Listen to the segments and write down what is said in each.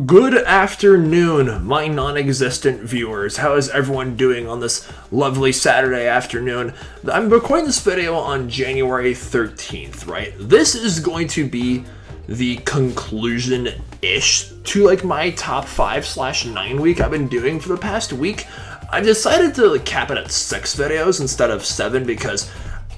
Good afternoon, my non-existent viewers. How is everyone doing on this lovely Saturday afternoon? I'm recording this video on January 13th, right? This is going to be the conclusion-ish to like my top 5/9 week I've been doing for the past week. I decided to cap it at 6 videos instead of 7 because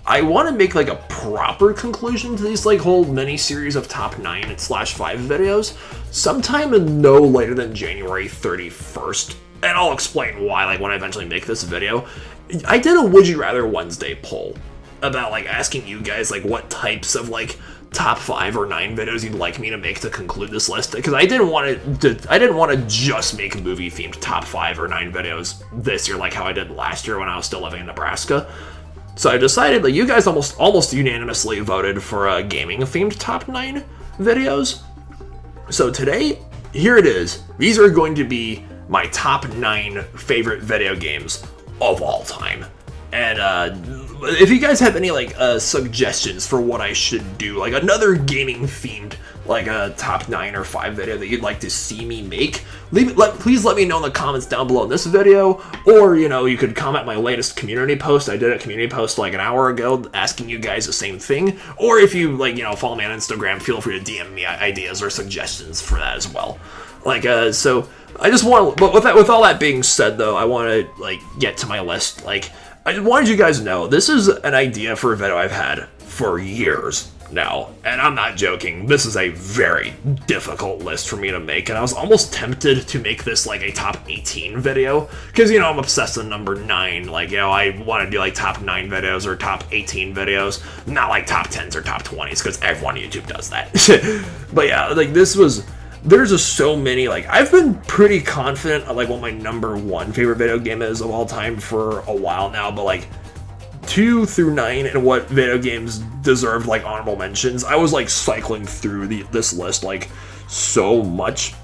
I want to make like a proper conclusion to these like whole mini series of top 9/5 videos sometime in no later than January 31st. And I'll explain why like when I eventually make this video. I did a Would You Rather Wednesday poll about like asking you guys like what types of like top 5 or 9 videos you'd like me to make to conclude this list, because I didn't want to just make movie themed top 5 or 9 videos this year like how I did last year when I was still living in Nebraska. So I decided that you guys almost unanimously voted for a gaming-themed top 9 videos. So today, here it is. These are going to be my top 9 favorite video games of all time. And if you guys have any like suggestions for what I should do, like another gaming-themed like a top 9 or 5 video that you'd like to see me make, please let me know in the comments down below in this video, or you could comment my latest community post. I did a community post like an hour ago asking you guys the same thing, or if you follow me on Instagram, feel free to DM me ideas or suggestions for that as well. So I just want to, but with all that being said though, I want to get to my list. I wanted you guys to know this is an idea for a video I've had for years now, and I'm not joking. This is a very difficult list for me to make, and I was almost tempted to make this like a top 18 video, because I'm obsessed with number 9. I want to do like top 9 videos or top 18 videos, not like top 10s or top 20s, because everyone on YouTube does that. But yeah, there's just so many. I've been pretty confident of what my number 1 favorite video game is of all time for a while now, but 2 through 9 and what video games deserved honorable mentions, I was cycling through this list so much,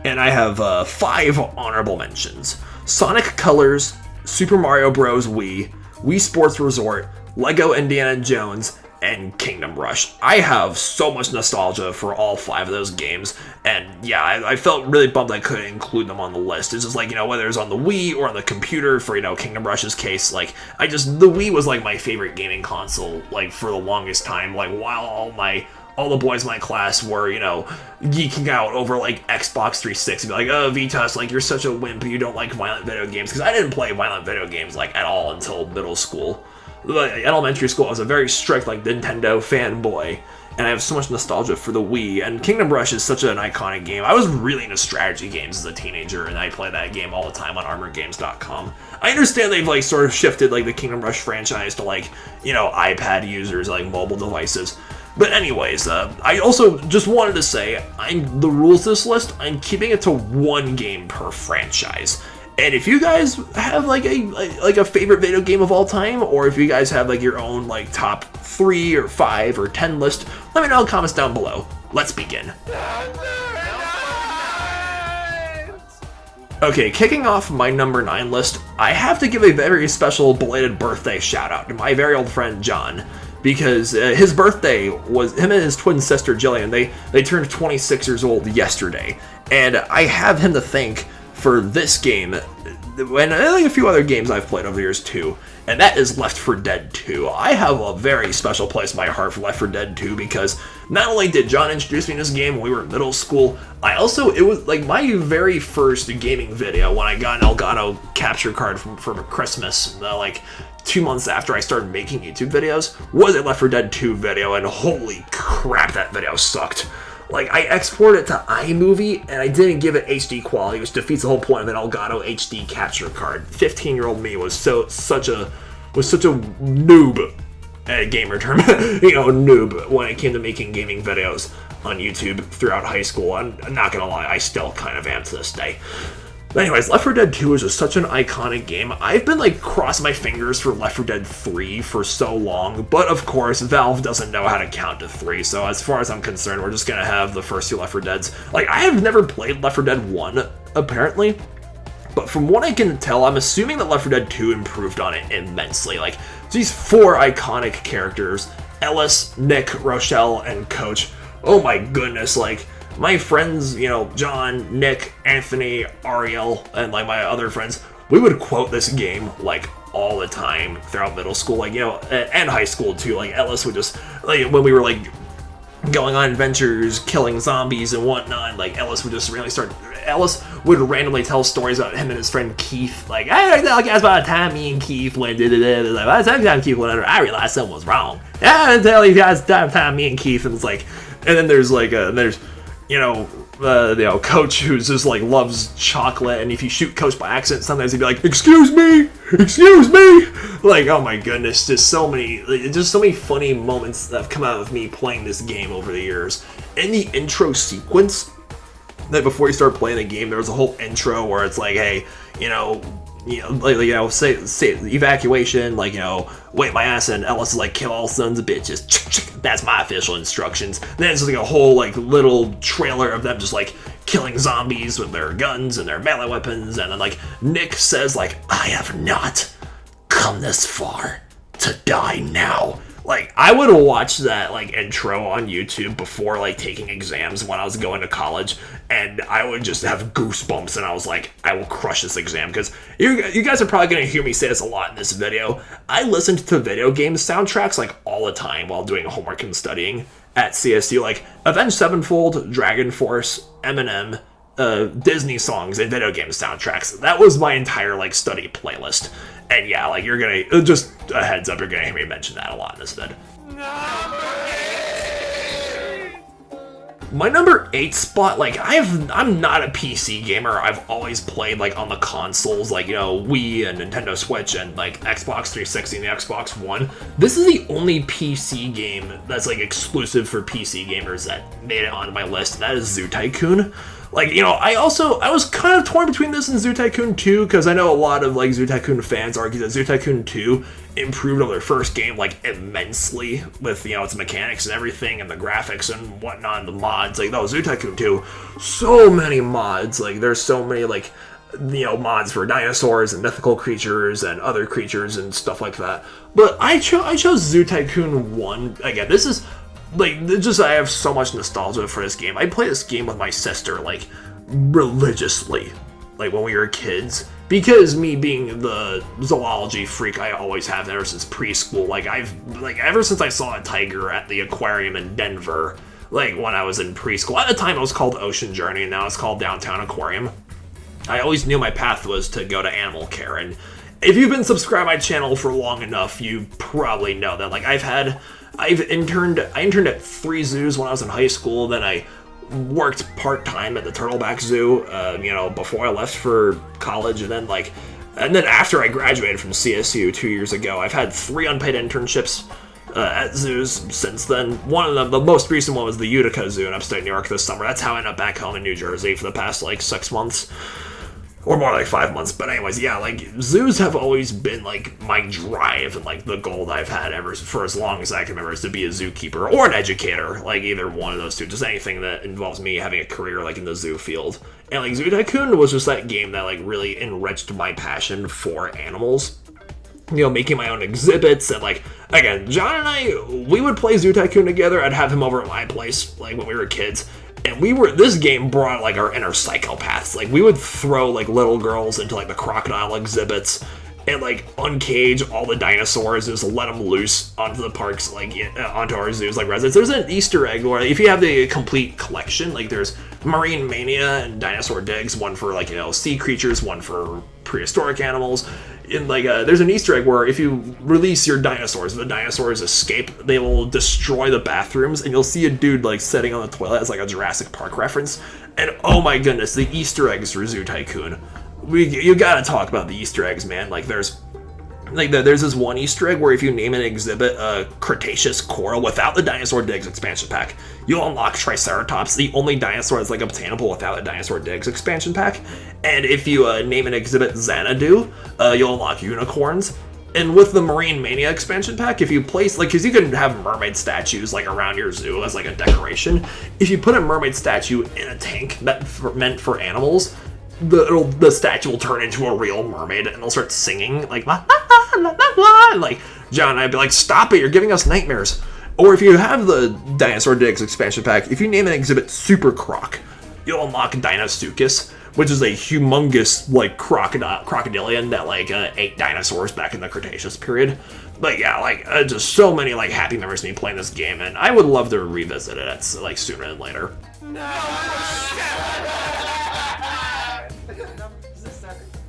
and I have 5 honorable mentions: Sonic Colors, Super Mario Bros. Wii Sports Resort, Lego Indiana Jones, and Kingdom Rush. I have so much nostalgia for all 5 of those games, and yeah, I felt really bummed I couldn't include them on the list. It's just whether it's on the Wii or on the computer for Kingdom Rush's case, the Wii was my favorite gaming console for the longest time, while all the boys in my class were, geeking out over Xbox 360, oh, Vitas, you're such a wimp, you don't like violent video games, because I didn't play violent video games at all until middle school. Elementary school, I was a very strict Nintendo fanboy, and I have so much nostalgia for the Wii, and Kingdom Rush is such an iconic game. I was really into strategy games as a teenager, and I played that game all the time on ArmorGames.com. I understand they've sort of shifted the Kingdom Rush franchise to iPad users, mobile devices. But anyways, I also just wanted to say, the rules to this list, I'm keeping it to 1 game per franchise. And if you guys have a favorite video game of all time, or if you guys have your own top 3 or 5 or 10 list, let me know in the comments down below. Let's begin. Okay, kicking off my number 9 list, I have to give a very special belated birthday shout out to my very old friend John, because his birthday was, him and his twin sister Jillian, they turned 26 years old yesterday, and I have him to thank for this game, and a few other games I've played over the years too, and that is Left 4 Dead 2. I have a very special place in my heart for Left 4 Dead 2, because not only did John introduce me to this game when we were in middle school, it was my very first gaming video when I got an Elgato capture card for Christmas, 2 months after I started making YouTube videos, was a Left 4 Dead 2 video, and holy crap, that video sucked. I exported it to iMovie, and I didn't give it HD quality, which defeats the whole point of an Elgato HD capture card. 15-year-old me was such a noob, gamer term, noob when it came to making gaming videos on YouTube throughout high school. I'm not gonna lie, I still kind of am to this day. But anyways, Left 4 Dead 2 is just such an iconic game. I've been crossing my fingers for Left 4 Dead 3 for so long, but of course, Valve doesn't know how to count to 3, so as far as I'm concerned, we're just gonna have the first 2 Left 4 Deads. I have never played Left 4 Dead 1, apparently, but from what I can tell, I'm assuming that Left 4 Dead 2 improved on it immensely. These 4 iconic characters, Ellis, Nick, Rochelle, and Coach, oh my goodness, my friends, you know, John, Nick, Anthony, Ariel, and like my other friends, we would quote this game like all the time throughout middle school, like, you know, and high school too. Like Ellis would just, like, when we were like going on adventures, killing zombies and whatnot, like Ellis would just randomly tell stories about him and his friend Keith. Like, I guess by the time me and Keith went, like, by the time Keith went under, I realized something was wrong. I tell you guys, time me and Keith, and it's like, and then there's like, you know, Coach who's just like loves chocolate, and if you shoot Coach by accident, sometimes he'd be like, excuse me, like, oh my goodness, just so many funny moments that have come out of me playing this game over the years. In the intro sequence, that before you start playing the game, there was a whole intro where it's like, hey, say evacuation, like, you know, wait my ass, and Ellis is like, kill all sons of bitches. That's my official instructions. Then it's like a whole like little trailer of them just like killing zombies with their guns and their melee weapons, and then like Nick says like, I have not come this far to die now. Like, I would watch that, like, intro on YouTube before, like, taking exams when I was going to college, and I would just have goosebumps, and I was like, I will crush this exam, because you guys are probably going to hear me say this a lot in this video. I listened to video game soundtracks, like, all the time while doing homework and studying at CSU, like, Avenged Sevenfold, Dragon Force, Eminem, Disney songs, and video game soundtracks. That was my entire, like, study playlist. And yeah, like, you're gonna, just a heads up, you're gonna hear me mention that a lot in this vid. My number 8 spot, like, I'm not a PC gamer. I've always played, like, on the consoles, like, you know, Wii and Nintendo Switch and, like, Xbox 360 and the Xbox One. This is the only PC game that's, like, exclusive for PC gamers that made it onto my list, and that is Zoo Tycoon. Like, you know, I was kind of torn between this and Zoo Tycoon 2, because I know a lot of, like, Zoo Tycoon fans argue that Zoo Tycoon 2 improved on their first game, like, immensely with, you know, its mechanics and everything, and the graphics and whatnot, and the mods. Like, no, Zoo Tycoon 2, so many mods. Like, there's so many, like, you know, mods for dinosaurs and mythical creatures and other creatures and stuff like that. But I chose Zoo Tycoon 1. Again, this is... like, just, I have so much nostalgia for this game. I played this game with my sister, like, religiously, like, when we were kids. Because me being the zoology freak I always have ever since preschool, like, ever since I saw a tiger at the aquarium in Denver, like, when I was in preschool. At the time, it was called Ocean Journey, and now it's called Downtown Aquarium. I always knew my path was to go to animal care, and if you've been subscribed to my channel for long enough, you probably know that, like, I interned at 3 zoos when I was in high school, then I worked part-time at the Turtleback Zoo, you know, before I left for college, and then after I graduated from CSU 2 years ago, I've had 3 unpaid internships at zoos since then. One of them, the most recent one, was the Utica Zoo in upstate New York this summer. That's how I ended up back home in New Jersey for the past, like, 6 months. Or more like 5 months, but anyways, yeah, like, zoos have always been, like, my drive and, like, the goal that I've had ever for as long as I can remember is to be a zookeeper or an educator, like, either one of those two, just anything that involves me having a career, like, in the zoo field. And, like, Zoo Tycoon was just that game that, like, really enriched my passion for animals. You know, making my own exhibits, and, like, again, John and I, we would play Zoo Tycoon together. I'd have him over at my place, like, when we were kids. And this game brought, like, our inner psychopaths. Like, we would throw, like, little girls into, like, the crocodile exhibits and, like, uncage all the dinosaurs and just let them loose onto the parks, like, onto our zoos, like, residents. There's an Easter egg where, if you have the complete collection, like, there's Marine Mania and Dinosaur Digs, one for, like, you know, sea creatures, one for prehistoric animals. And, like, there's an Easter egg where if you release your dinosaurs, the dinosaurs escape, they will destroy the bathrooms, and you'll see a dude, like, sitting on the toilet as, like, a Jurassic Park reference. And, oh my goodness, the Easter eggs for Zoo Tycoon. You gotta talk about the Easter eggs, man. Like, there's this one Easter egg where if you name an exhibit a Cretaceous coral without the Dinosaur Digs expansion pack, you'll unlock Triceratops, the only dinosaur that's, like, obtainable without a Dinosaur Digs expansion pack. And if you name an exhibit Xanadu, you'll unlock unicorns. And with the Marine Mania expansion pack, if you place, like, because you can have mermaid statues, like, around your zoo as, like, a decoration. If you put a mermaid statue in a tank meant for animals, the statue will turn into a real mermaid, and they'll start singing, like, la, la, la, la, la, la. And, like, John and I'd be like, stop it, you're giving us nightmares. Or if you have the Dinosaur Digs expansion pack, if you name an exhibit Super Croc, you'll unlock Dinosuchus, which is a humongous, like, crocodilian that, like, ate dinosaurs back in the Cretaceous period. But yeah, like, just so many, like, happy memories of me playing this game, and I would love to revisit it at, like, sooner than later.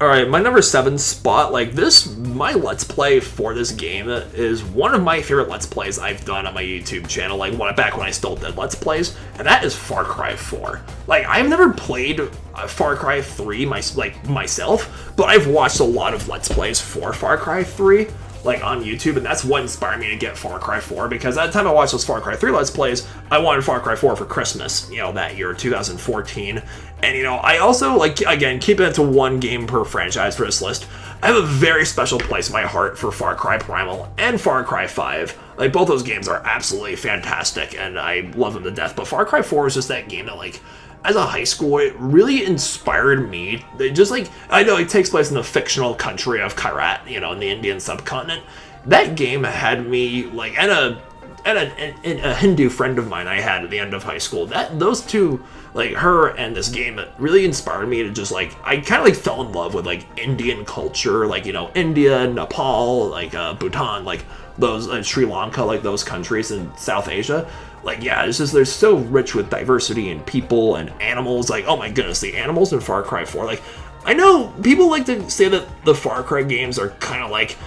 Alright, my number 7 spot, like this, my Let's Play for this game is one of my favorite Let's Plays I've done on my YouTube channel, like back when I still did Let's Plays, and that is Far Cry 4. Like, I've never played Far Cry 3 myself, but I've watched a lot of Let's Plays for Far Cry 3, like, on YouTube, and that's what inspired me to get Far Cry 4, because at the time I watched those Far Cry 3 Let's Plays, I wanted Far Cry 4 for Christmas, you know, that year, 2014, and, you know, I also, like, again, keeping it to one game per franchise for this list, I have a very special place in my heart for Far Cry Primal and Far Cry 5. Like, both those games are absolutely fantastic, and I love them to death, but Far Cry 4 is just that game that, like, as a high school, it really inspired me. It just, like, I know it takes place in the fictional country of Kyrat, you know, in the Indian subcontinent. That game had me, like, and a Hindu friend of mine I had at the end of high school. Those two, like, her and this game, it really inspired me to just, like, I kind of, like, fell in love with, like, Indian culture, like, you know, India, Nepal, like, Bhutan, like, those, Sri Lanka, like, those countries in South Asia. Like, yeah, it's just, they're so rich with diversity and people and animals. Like, oh my goodness, the animals in Far Cry 4. Like, I know people like to say that the Far Cry games are kind of like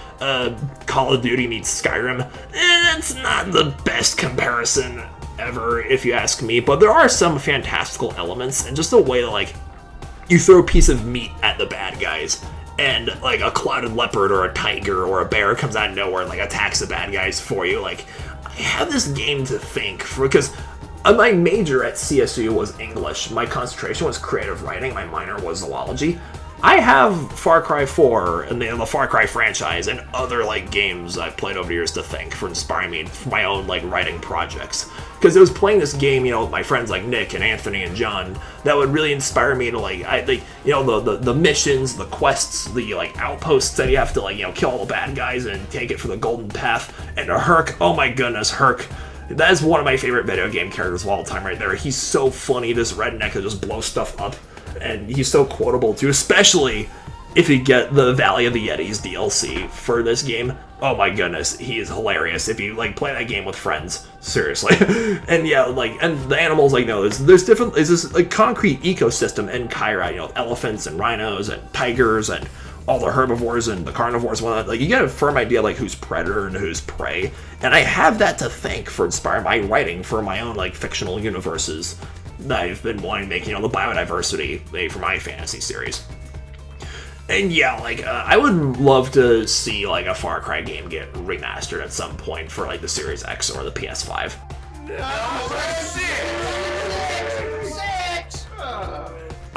Call of Duty meets Skyrim. That's not the best comparison ever, if you ask me. But there are some fantastical elements, and just the way that, like, you throw a piece of meat at the bad guys, and, like, a clouded leopard or a tiger or a bear comes out of nowhere and, like, attacks the bad guys for you. Like, I have this game to thank for, because my major at CSU was English, my concentration was creative writing, my minor was zoology. I have Far Cry 4 and the Far Cry franchise and other, like, games I've played over the years to thank for inspiring me for my own, like, writing projects. Because it was playing this game, you know, with my friends like Nick and Anthony and John, that would really inspire me to, like, you know, the missions, the quests, the, like, outposts that you have to, like, you know, kill all the bad guys and take it for the golden path. And Herc, oh my goodness, Herc. That is one of my favorite video game characters of all time right there. He's so funny, this redneck that just blows stuff up. And he's so quotable too, especially if you get the Valley of the Yetis DLC for this game. Oh my goodness, he is hilarious if you, like, play that game with friends, seriously. And yeah, like, and the animals, like, no, there's different, there's this, like, concrete ecosystem in Kyrat, you know, elephants and rhinos and tigers and all the herbivores and the carnivores and whatnot. Like, you get a firm idea, like, who's predator and who's prey. And I have that to thank for inspiring my writing for my own, like, fictional universes that I've been wanting to make, you know, the biodiversity for my fantasy series. And yeah, like, I would love to see, like, a Far Cry game get remastered at some point for, like, the Series X or the PS5.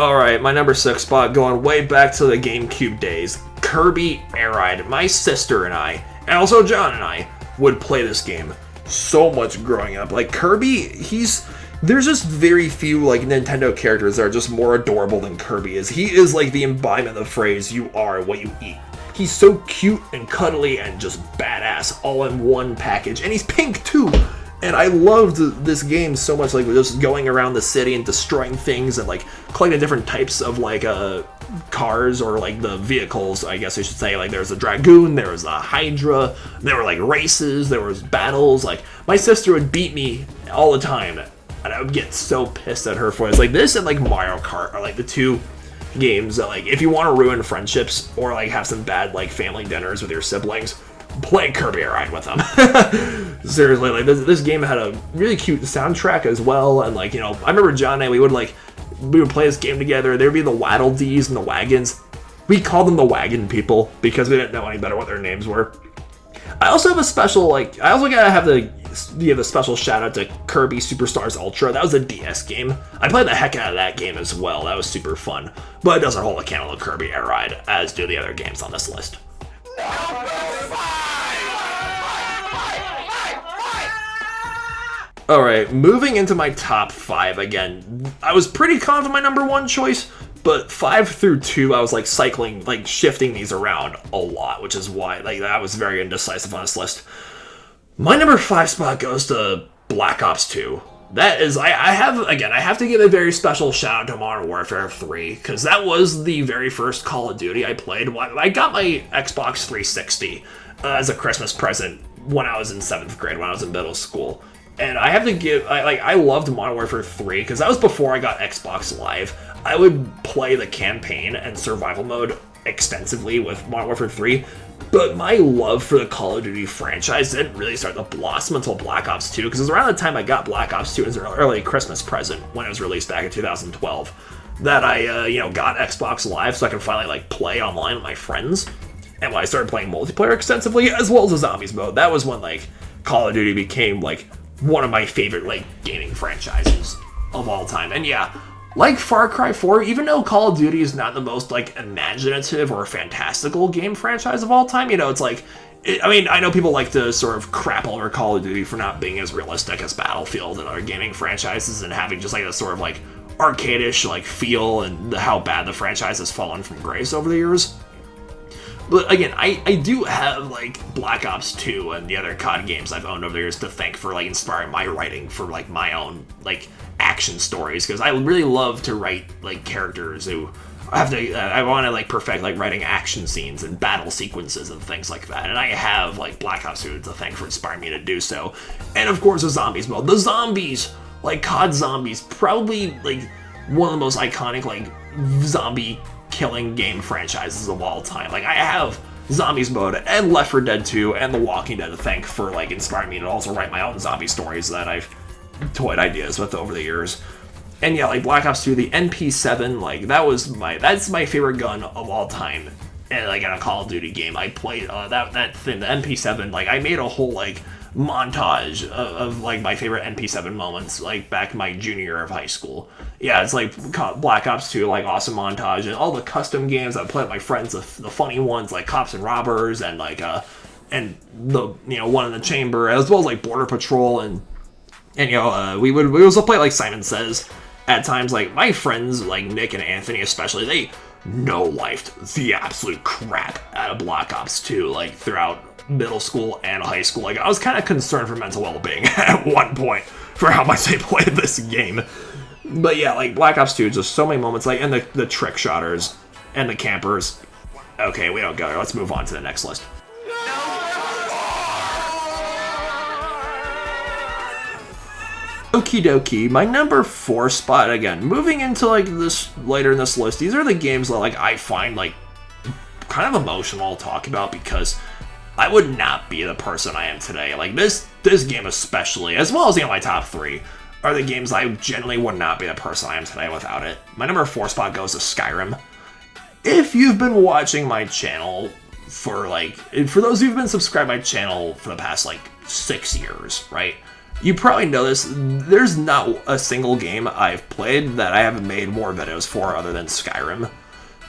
Alright, my number 6 spot, going way back to the GameCube days, Kirby Air Ride. My sister and I, and also John and I, would play this game so much growing up. Like, Kirby, there's just very few, like, Nintendo characters that are just more adorable than Kirby is. He is, like, the embodiment of the phrase, you are what you eat. He's so cute and cuddly and just badass all in one package. And he's pink, too! And I loved this game so much, like, just going around the city and destroying things and, like, collecting different types of, like, cars or, like, the vehicles, I guess I should say. Like, there was a Dragoon, there was a Hydra, there were, like, races, there was battles. Like, my sister would beat me all the time. And I would get so pissed at her for it. It's like this and, like, Mario Kart are, like, the two games that, like, if you want to ruin friendships or, like, have some bad, like, family dinners with your siblings, play Kirby Air Ride with them. Seriously, like, this game had a really cute soundtrack as well. And, like, you know, I remember John and I, we would play this game together. There would be the Waddle Dees and the Wagons. We called them the Wagon People because we didn't know any better what their names were. I also have a special, like, I also gotta have to give a special shout out to Kirby Superstars Ultra. That was a DS game. I played the heck out of that game as well. That was super fun. But it doesn't hold a candle to Kirby Air Ride, as do the other games on this list. Alright, moving into my top 5 again. I was pretty confident my number 1 choice, but 5 through 2, I was, like, cycling, like, shifting these around a lot, which is why, like, I was very indecisive on this list. My number 5 spot goes to Black Ops 2. That is, I have to give a very special shout out to Modern Warfare 3, because that was the very first Call of Duty I played. I got my Xbox 360 as a Christmas present when I was in 7th grade, when I was in middle school. And I have to give, I loved Modern Warfare 3, because that was before I got Xbox Live. I would play the campaign and survival mode extensively with Modern Warfare 3, but my love for the Call of Duty franchise didn't really start to blossom until Black Ops 2, because it was around the time I got Black Ops 2 as an early Christmas present when it was released back in 2012, that I, got Xbox Live so I could finally, play online with my friends. And when I started playing multiplayer extensively, as well as the Zombies mode, that was when, Call of Duty became, one of my favorite, gaming franchises of all time. And yeah, like Far Cry 4, even though Call of Duty is not the most, imaginative or fantastical game franchise of all time, it's I know people like to sort of crap over Call of Duty for not being as realistic as Battlefield and other gaming franchises and having just, a sort of, arcadish, feel and how bad the franchise has fallen from grace over the years. But again, I do have, Black Ops 2 and the other COD games I've owned over the years to thank for, inspiring my writing for, my own, action stories, because I really love to write, characters who I want to, perfect, writing action scenes and battle sequences and things like that, and I have, Black Ops 2 to thank for inspiring me to do so. And, of course, the Zombies mode. The Zombies, COD Zombies, probably, one of the most iconic, zombie killing game franchises of all time. I have Zombies mode and Left 4 Dead 2 and The Walking Dead to thank for inspiring me to also write my own zombie stories that I've toyed ideas with over the years. And yeah, Black Ops 2, the MP7, that's my favorite gun of all time. And in a Call of Duty game, I played that thing, the MP7. I made a whole montage of my favorite MP7 moments, back in my junior year of high school. Yeah, it's Black Ops 2, awesome montage, and all the custom games I play with my friends, the funny ones like Cops and Robbers, and and the One in the Chamber, as well as Border Patrol, and we would also play Simon Says at times. My friends Nick and Anthony especially, they no-lifed the absolute crap out of Black Ops 2 throughout middle school and high school. I was kind of concerned for mental well-being at one point for how much they played this game. But yeah, Black Ops 2, just so many moments, and the trick shotters and the campers. Okay, we don't go there. Let's move on to the next list. Okie dokie, my number 4 spot, again, moving into this later in this list, these are the games that I find kind of emotional to talk about, because I would not be the person I am today. This game especially, as well as my top 3, are the games I generally would not be the person I am today without it. My number 4 spot goes to Skyrim. If you've been watching my channel for those who've been subscribed to my channel for the past 6 years, right? You probably know this, there's not a single game I've played that I haven't made more videos for other than Skyrim.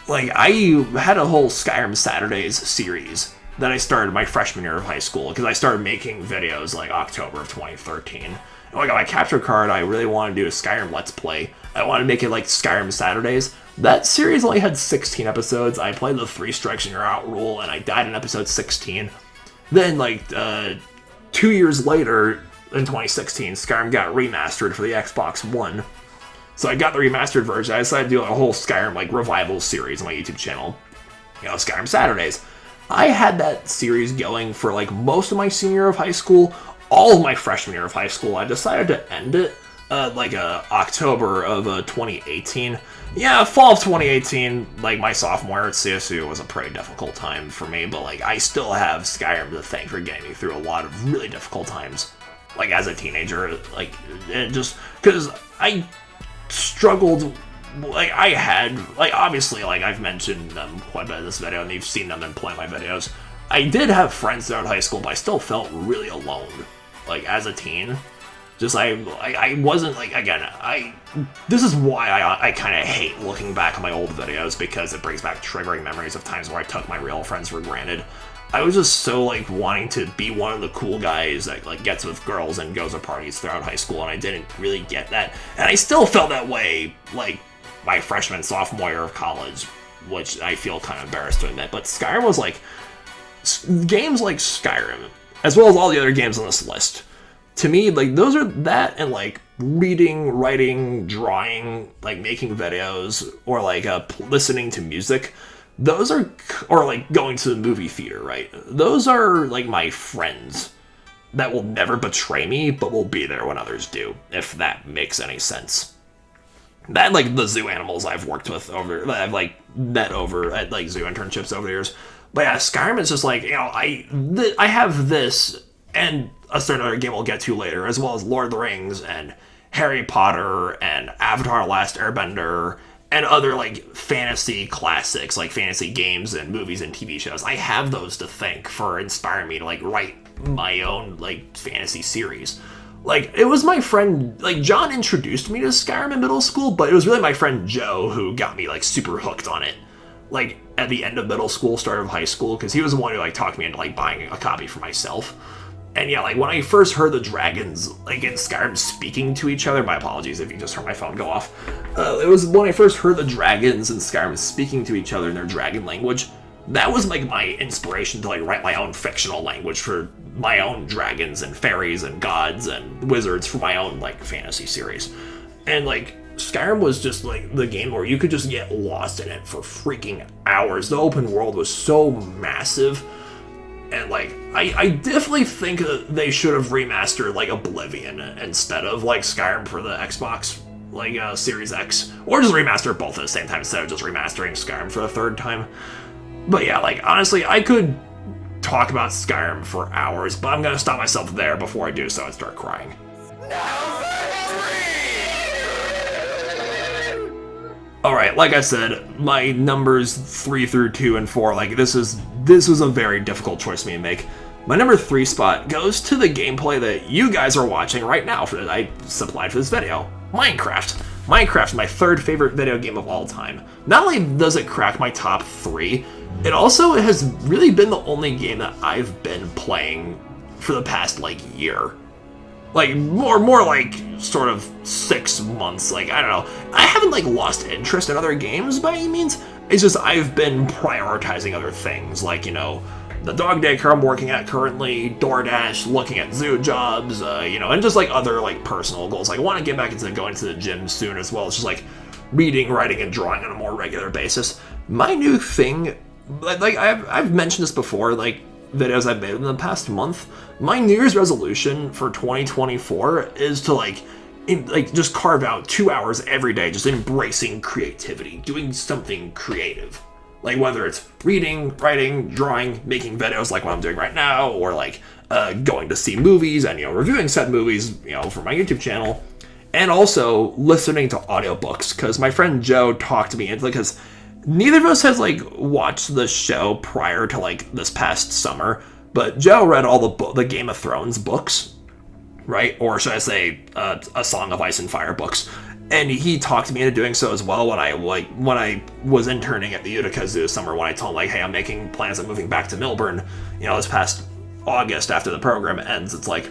I had a whole Skyrim Saturdays series that I started my freshman year of high school, because I started making videos October of 2013. And when I got my capture card, I really wanted to do a Skyrim Let's Play. I wanted to make it Skyrim Saturdays. That series only had 16 episodes. I played the 3 strikes and you're out rule, and I died in episode 16. Then, 2 years later, in 2016, Skyrim got remastered for the Xbox One. So I got the remastered version. I decided to do a whole Skyrim revival series on my YouTube channel. Skyrim Saturdays. I had that series going for most of my senior year of high school, all of my freshman year of high school. I decided to end it October of 2018. Yeah, fall of 2018, my sophomore year at CSU was a pretty difficult time for me, but I still have Skyrim to thank for getting me through a lot of really difficult times. As a teenager, just because I struggled, I had, obviously, I've mentioned them quite a bit in this video, and you've seen them in plenty of my videos. I did have friends throughout high school, but I still felt really alone, as a teen. Just, I wasn't, again, this is why I kind of hate looking back on my old videos, because it brings back triggering memories of times where I took my real friends for granted. I was just so, wanting to be one of the cool guys that, gets with girls and goes to parties throughout high school, and I didn't really get that. And I still felt that way, my freshman, sophomore year of college, which I feel kind of embarrassed to admit. But Skyrim was, games like Skyrim as well as all the other games on this list. To me, like, those are that and, like, reading, writing, drawing, like, making videos, or, like, listening to music. Those are, or, like, going to the movie theater, right? Those are, like, my friends that will never betray me, but will be there when others do, if that makes any sense. That, like, the zoo animals I've worked with that I've, like, met over at, like, zoo internships over the years. But yeah, Skyrim is just like, you know, I have this, and a certain other game we'll get to later, as well as Lord of the Rings, and Harry Potter, and Avatar: Last Airbender, and other, like, fantasy classics, like fantasy games and movies and TV shows. I have those to thank for inspiring me to, like, write my own, like, fantasy series. Like, it was my friend, like, John introduced me to Skyrim in middle school, but it was really my friend Joe who got me, like, super hooked on it. Like, at the end of middle school, start of high school, because he was the one who, like, talked me into, like, buying a copy for myself. And yeah, like, when I first heard the dragons, like, in Skyrim speaking to each other, my apologies if you just heard my phone go off. It was when I first heard the dragons in Skyrim speaking to each other in their dragon language. That was, like, my inspiration to, like, write my own fictional language for my own dragons and fairies and gods and wizards for my own, like, fantasy series. And, like, Skyrim was just, like, the game where you could just get lost in it for freaking hours. The open world was so massive. And, like, I definitely think that they should have remastered, like, Oblivion instead of, like, Skyrim for the Xbox, like, Series X. Or just remaster both at the same time instead of just remastering Skyrim for the third time. But yeah, like, honestly, I could talk about Skyrim for hours, but I'm gonna stop myself there before I do so and start crying. Alright, like I said, my numbers 3 through 2 and 4, like, this was a very difficult choice for me to make. My number 3 spot goes to the gameplay that you guys are watching right now that I supplied for this video. Minecraft. Minecraft is my third favorite video game of all time. Not only does it crack my top 3, it also has really been the only game that I've been playing for the past, like, year. Like, more like, sort of 6 months, like, I don't know. I haven't, like, lost interest in other games by any means. It's just I've been prioritizing other things, like, you know, the dog daycare I'm working at currently, DoorDash, looking at zoo jobs, you know, and just, like, other, like, personal goals. Like, I want to get back into going to the gym soon as well. It's just, like, reading, writing, and drawing on a more regular basis. My new thing, like, I've mentioned this before, like, videos I've made in the past month. My New Year's resolution for 2024 is to, like, just carve out 2 hours every day, just embracing creativity, doing something creative. Like, whether it's reading, writing, drawing, making videos like what I'm doing right now, or, like, going to see movies and, you know, reviewing said movies, you know, for my YouTube channel. And also listening to audiobooks, because my friend Joe talked me into, because neither of us has, like, watched the show prior to, like, this past summer, but Joe read all the Game of Thrones books, right? Or should I say, A Song of Ice and Fire books. And he talked me into doing so as well when I was interning at the Utica Zoo this summer, when I told him, like, hey, I'm making plans of moving back to Millburn, you know, this past August after the program ends. It's like,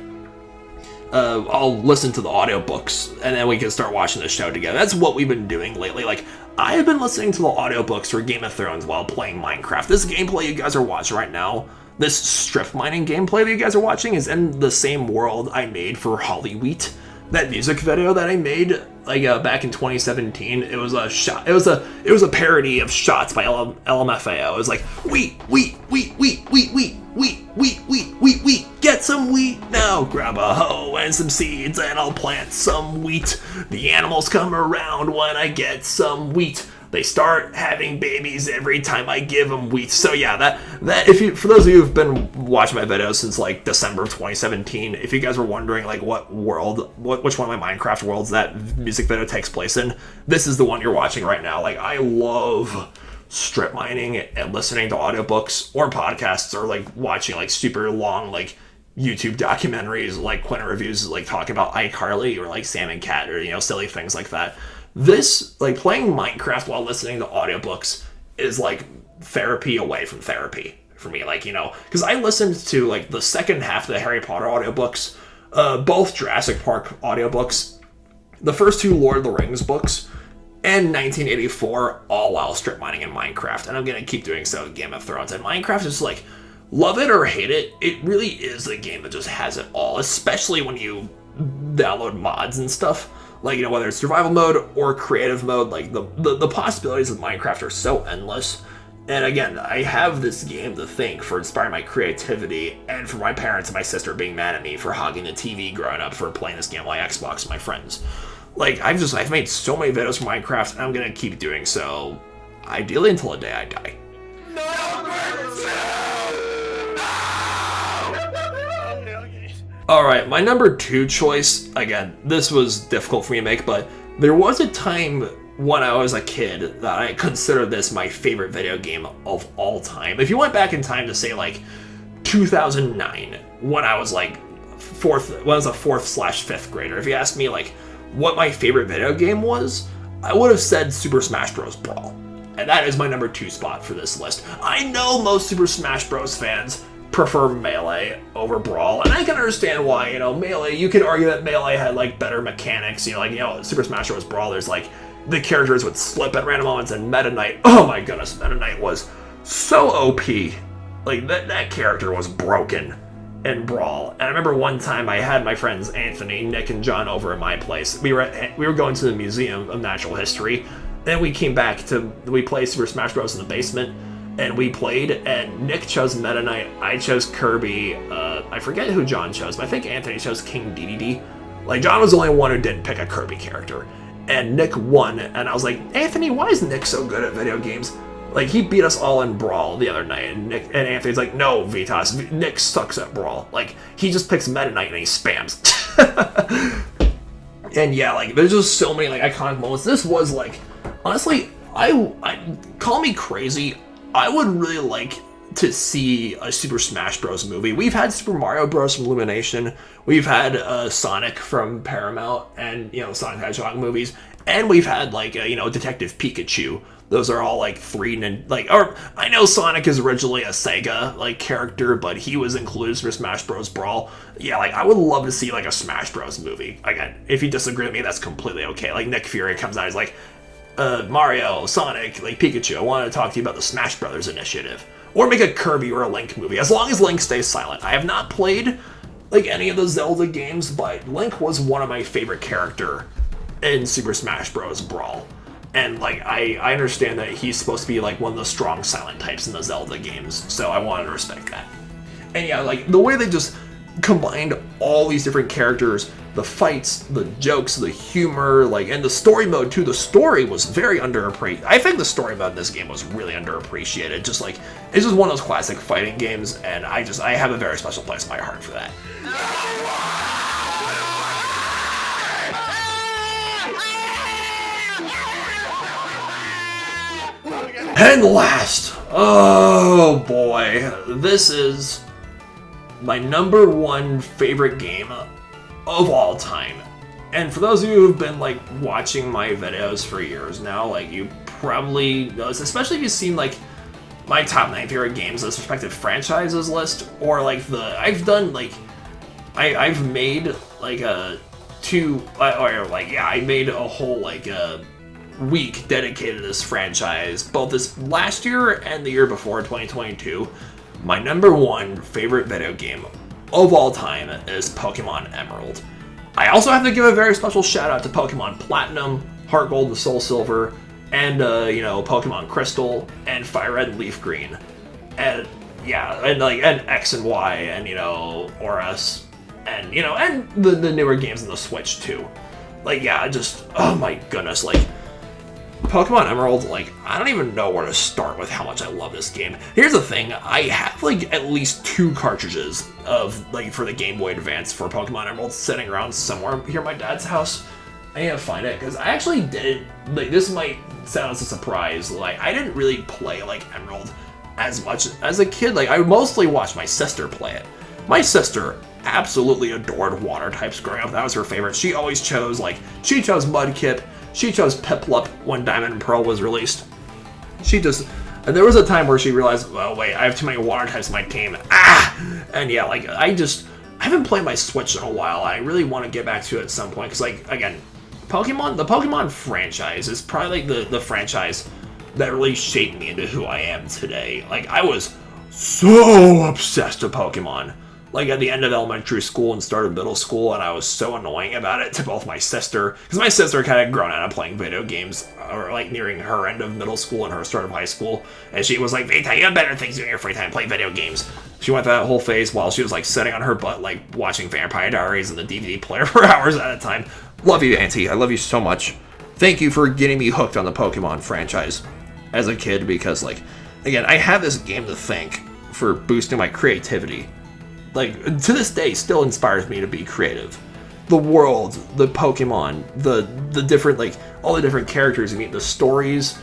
I'll listen to the audiobooks, and then we can start watching the show together. That's what we've been doing lately. Like, I've been listening to the audiobooks for Game of Thrones while playing Minecraft. This gameplay you guys are watching right now, this strip mining gameplay that you guys are watching, is in the same world I made for Hollyweet. That music video that I made, like, back in 2017, it was a parody of Shots by LMFAO. It was like, wheat, get some wheat now, grab a hoe and some seeds and I'll plant some wheat. The animals come around when I get some wheat. They start having babies every time I give them wheat. So yeah, that for those of you who've been watching my videos since, like, December of 2017, if you guys were wondering, like, which one of my Minecraft worlds that music video takes place in, this is the one you're watching right now. Like, I love strip mining and listening to audiobooks or podcasts, or, like, watching, like, super long, like, YouTube documentaries, like Quentin reviews, like, talking about iCarly or, like, Sam and Cat, or, you know, silly things like that. This, like, playing Minecraft while listening to audiobooks is, like, therapy away from therapy for me. Like, you know, because I listened to, like, the second half of the Harry Potter audiobooks, both Jurassic Park audiobooks, the first 2 Lord of the Rings books, and 1984, all while strip mining in Minecraft. And I'm gonna keep doing so in Game of Thrones. And Minecraft is, like, love it or hate it, it really is a game that just has it all, especially when you download mods and stuff. Like, you know, whether it's survival mode or creative mode, like the possibilities of Minecraft are so endless. And again, I have this game to thank for inspiring my creativity and for my parents and my sister being mad at me for hogging the TV growing up for playing this game on my Xbox with my friends. Like, I've made so many videos for Minecraft, and I'm gonna keep doing so, ideally until the day I die. Alright, my number 2 choice, again, this was difficult for me to make, but there was a time when I was a kid that I considered this my favorite video game of all time. If you went back in time to say like 2009, when I was like a 4th/5th grader, if you asked me like what my favorite video game was, I would have said Super Smash Bros. Brawl. And that is my number 2 spot for this list. I know most Super Smash Bros. Fans prefer Melee over Brawl, and I can understand why. You know, Melee, you could argue that Melee had like better mechanics, you know, like, you know, Super Smash Bros. Brawl, there's like, the characters would slip at random moments, and Meta Knight, oh my goodness, Meta Knight was so OP. Like, that character was broken in Brawl. And I remember one time I had my friends Anthony, Nick, and John over at my place. We were going to the Museum of Natural History, and we came back we played Super Smash Bros. In the basement, and we played, and Nick chose Meta Knight, I chose Kirby, I forget who John chose, but I think Anthony chose King Dedede. Like, John was the only one who didn't pick a Kirby character. And Nick won, and I was like, Anthony, why is Nick so good at video games? Like, he beat us all in Brawl the other night, and Anthony's like, no, Vitas, Nick sucks at Brawl. Like, he just picks Meta Knight and he spams. And yeah, like, there's just so many, like, iconic moments. This was, like, honestly, I call me crazy, I would really like to see a Super Smash Bros. Movie. We've had Super Mario Bros. From Illumination, we've had Sonic from Paramount, and, you know, Sonic the Hedgehog movies, and we've had, like, you know, Detective Pikachu. Those are all, like, or, I know Sonic is originally a Sega, like, character, but he was included in Super Smash Bros. Brawl. Yeah, like, I would love to see, like, a Smash Bros. Movie. Again, if you disagree with me, that's completely okay. Like, Nick Fury comes out, he's like, Mario, Sonic, like, Pikachu, I wanted to talk to you about the Smash Brothers initiative. Or make a Kirby or a Link movie, as long as Link stays silent. I have not played, like, any of the Zelda games, but Link was one of my favorite character in Super Smash Bros. Brawl. And, like, I understand that he's supposed to be, like, one of the strong silent types in the Zelda games, so I wanted to respect that. And yeah, like, the way they just combined all these different characters, the fights, the jokes, the humor, like, and the story mode too. The story was very underappreciated. I think the story mode in this game was really underappreciated. Just like, it's just one of those classic fighting games, and I have a very special place in my heart for that. And last, oh boy, this is my number 1 favorite game of all time. And for those of you who've been, like, watching my videos for years now, like, you probably know this, especially if you've seen, like, my top 9 favorite games, this respective franchises list, or, like, I've done, like, I've made, like, I made a whole, like, week dedicated to this franchise, both this last year and the year before, 2022. My number 1 favorite video game of all time is Pokemon Emerald. I also have to give a very special shout out to Pokemon Platinum, Heart Gold and Soul Silver, and, you know, Pokemon Crystal, and Fire Red and Leaf Green. And, yeah, and X and Y, and, you know, ORAS, and, you know, and the newer games on the Switch, too. Like, yeah, just, oh my goodness, like, Pokemon Emerald, like, I don't even know where to start with how much I love this game. Here's the thing, I have, like, at least 2 cartridges of, like, for the Game Boy Advance for Pokemon Emerald sitting around somewhere here at my dad's house. I need to find it, because I actually did, like, this might sound as a surprise, like, I didn't really play, like, Emerald as much as a kid. Like, I mostly watched my sister play it. My sister absolutely adored water types growing up. That was her favorite. She always chose, like, she chose Mudkip, she chose Piplup when Diamond and Pearl was released. And there was a time where she realized, oh wait, I have too many water types in my team. And yeah, like, I haven't played my Switch in a while. I really want to get back to it at some point, because, like, again, the Pokemon franchise is probably, like, the franchise that really shaped me into who I am today. Like, I was so obsessed with Pokemon. Like at the end of elementary school and start of middle school, and I was so annoying about it to both my sister, because my sister kind of grown out of playing video games, or like nearing her end of middle school and her start of high school, and she was like, Vita, you have better things to do in your free time, play video games. She went through that whole phase while she was like sitting on her butt, like watching Vampire Diaries and the DVD player for hours at a time. Love you, Auntie. I love you so much. Thank you for getting me hooked on the Pokemon franchise as a kid, because like, again, I have this game to thank for boosting my creativity. Like, to this day, still inspires me to be creative. The world, the Pokemon, the different, like, all the different characters you meet, the stories,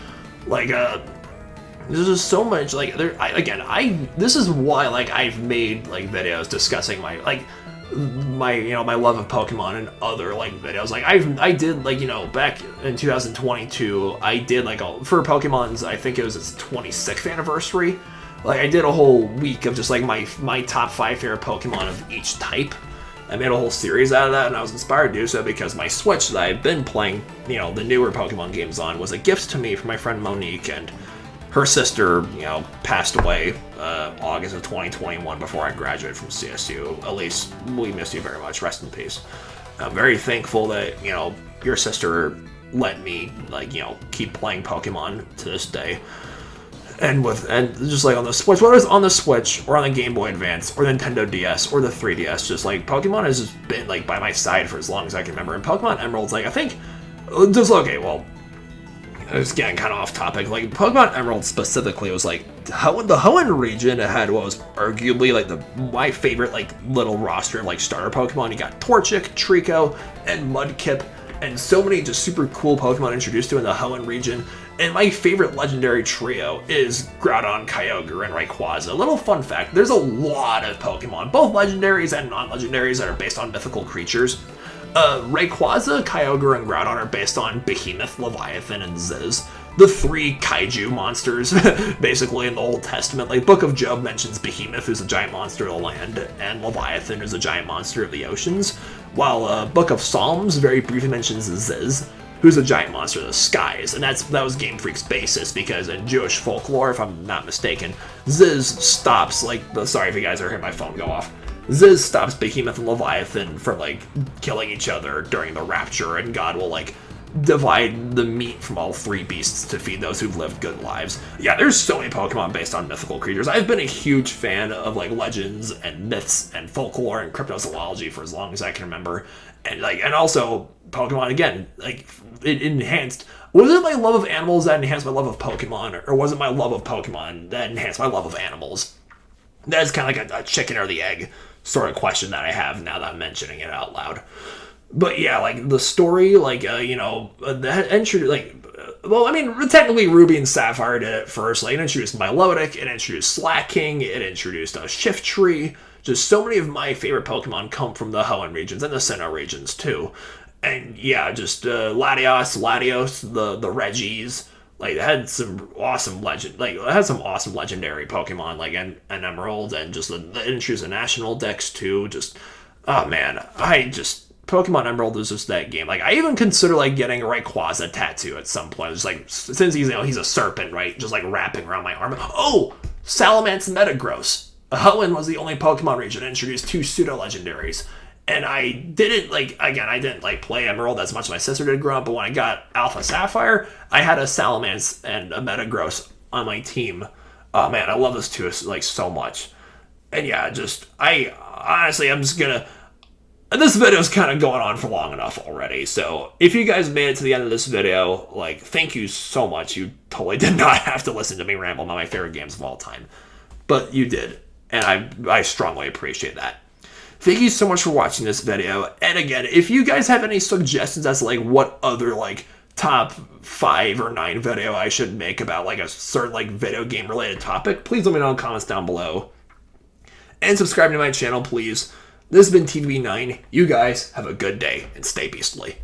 like, there's just so much, like, this is why, like, I've made, like, videos discussing my love of Pokemon and other, like, videos. Like, I did, like, you know, back in 2022, I did, like, for Pokemon's, I think it was its 26th anniversary, like, I did a whole week of just, like, my top 5 favorite Pokemon of each type. I made a whole series out of that, and I was inspired to do so because my Switch that I've been playing, you know, the newer Pokemon games on, was a gift to me from my friend Monique, and her sister, you know, passed away August of 2021 before I graduated from CSU. Elise, we miss you very much. Rest in peace. I'm very thankful that, you know, your sister let me, like, you know, keep playing Pokemon to this day. And just like on the Switch, whether it's on the Switch or on the Game Boy Advance or the Nintendo DS or the 3DS, just like Pokemon has just been like by my side for as long as I can remember. And Pokemon Emerald's like, I think, just okay, well, it's getting kind of off topic. Like Pokemon Emerald specifically was like the Hoenn region had what was arguably like my favorite like little roster of like starter Pokemon. You got Torchic, Trico, and Mudkip, and so many just super cool Pokemon introduced to in the Hoenn region. And my favorite legendary trio is Groudon, Kyogre, and Rayquaza. A little fun fact, there's a lot of Pokemon, both legendaries and non-legendaries, that are based on mythical creatures. Rayquaza, Kyogre, and Groudon are based on Behemoth, Leviathan, and Ziz. The 3 kaiju monsters, basically, in the Old Testament. Like, Book of Job mentions Behemoth, who's a giant monster of the land, and Leviathan, who's a giant monster of the oceans. While Book of Psalms very briefly mentions Ziz, who's a giant monster of the skies, and that was Game Freak's basis, because in Jewish folklore, if I'm not mistaken, Ziz stops, like, sorry if you guys are hearing my phone go off, Ziz stops Behemoth and Leviathan from, like, killing each other during the Rapture, and God will, like, divide the meat from all 3 beasts to feed those who've lived good lives. Yeah, there's so many Pokemon based on mythical creatures. I've been a huge fan of, like, legends and myths and folklore and cryptozoology for as long as I can remember. And, like, and also, Pokemon, again, like, it enhanced... Was it my love of animals that enhanced my love of Pokemon, or was it my love of Pokemon that enhanced my love of animals? That's kind of like a chicken or the egg sort of question that I have now that I'm mentioning it out loud. But yeah, like, the story, like, you know, that introduced, like, well, I mean, technically Ruby and Sapphire did it first. Like, it introduced Milotic, it introduced Slaking, it introduced Shiftry. Just so many of my favorite Pokemon come from the Hoenn regions and the Sinnoh regions, too. And yeah, just Latios, the Regis, like, it had some awesome legendary Pokemon, like, and Emerald, and just it introduced the national decks, too. Just, oh man, Pokemon Emerald is just that game. Like, I even consider, like, getting a Rayquaza tattoo at some point. It's like, since he's, you know, he's a serpent, right? Just, like, wrapping around my arm. Oh! Salamence Metagross. Hoenn was the only Pokemon region that introduced 2 pseudo-legendaries. And I didn't, like, again, I didn't, like, play Emerald as much as my sister did growing up, but when I got Alpha Sapphire, I had a Salamence and a Metagross on my team. Oh, man, I love those 2, like, so much. And yeah, honestly, I'm just gonna... This video's kind of going on for long enough already, so if you guys made it to the end of this video, like, thank you so much. You totally did not have to listen to me ramble about my favorite games of all time. But you did, and I strongly appreciate that. Thank you so much for watching this video, and again, if you guys have any suggestions as to, like, what other, like, top 5 or 9 video I should make about, like, a certain, like, video game related topic, please let me know in the comments down below. And subscribe to my channel, please. This has been TVB9. You guys have a good day and stay beastly.